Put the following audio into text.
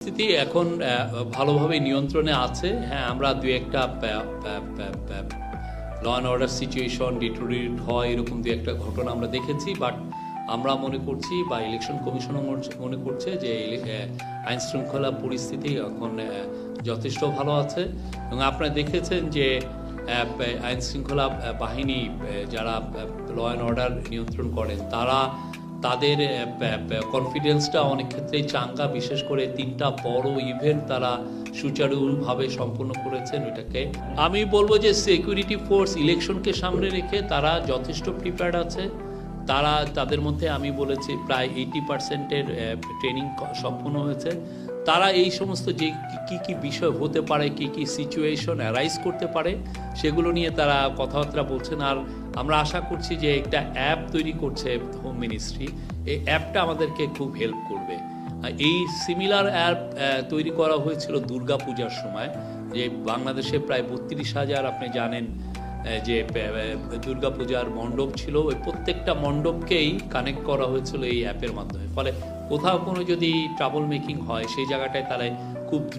পরিস্থিতি এখন ভালোভাবে নিয়ন্ত্রণে আছে। হ্যাঁ, আমরা দু একটা law and order situation deteriorate হয় এরকম দু একটা ঘটনা আমরা দেখেছি, বাট আমরা মনে করছি বা ইলেকশন কমিশনও মনে করছে যে আইন শৃঙ্খলা পরিস্থিতি এখন যথেষ্ট ভালো আছে। এবং আপনারা দেখেছেন যে আইন শৃঙ্খলা বাহিনী যারা ল অ্যান্ড অর্ডার নিয়ন্ত্রণ করেন তারা তাদের কনফিডেন্সটা অনেক ক্ষেত্রেই চাঙ্গা, বিশেষ করে 3টা বড় ইভেন্ট তারা সুচারুভাবে সম্পন্ন করেছেন। ওইটাকে আমি বলবো যে সিকিউরিটি ফোর্স ইলেকশনকে সামনে রেখে তারা যথেষ্ট প্রিপেয়ার্ড আছে। তাদের মধ্যে আমি বলেছি প্রায় 80%-এর ট্রেনিং সম্পন্ন হয়েছে। তারা এই সমস্ত যে কি বিষয় হতে পারে, কি সিচুয়েশন অ্যারাইজ করতে পারে সেগুলো নিয়ে তারা কথাবার্তা বলছেন। আর আমরা আশা করছি যে একটা অ্যাপ তৈরি করছে হোম মিনিস্ট্রি, এই অ্যাপটা আমাদেরকে খুব হেল্প করবে। এই সিমিলার অ্যাপ তৈরি করা হয়েছিল দুর্গাপূজার সময়, যে বাংলাদেশে প্রায় 32,000 আপনি জানেন যে দুর্গাপূজার মণ্ডপ ছিল, ওই প্রত্যেকটা মণ্ডপকেই কানেক্ট করা হয়েছিল এই অ্যাপের মাধ্যমে। ফলে কোথাও কোনো যদি ট্রাবল মেকিং হয় সেই জায়গাটায় তারা খুব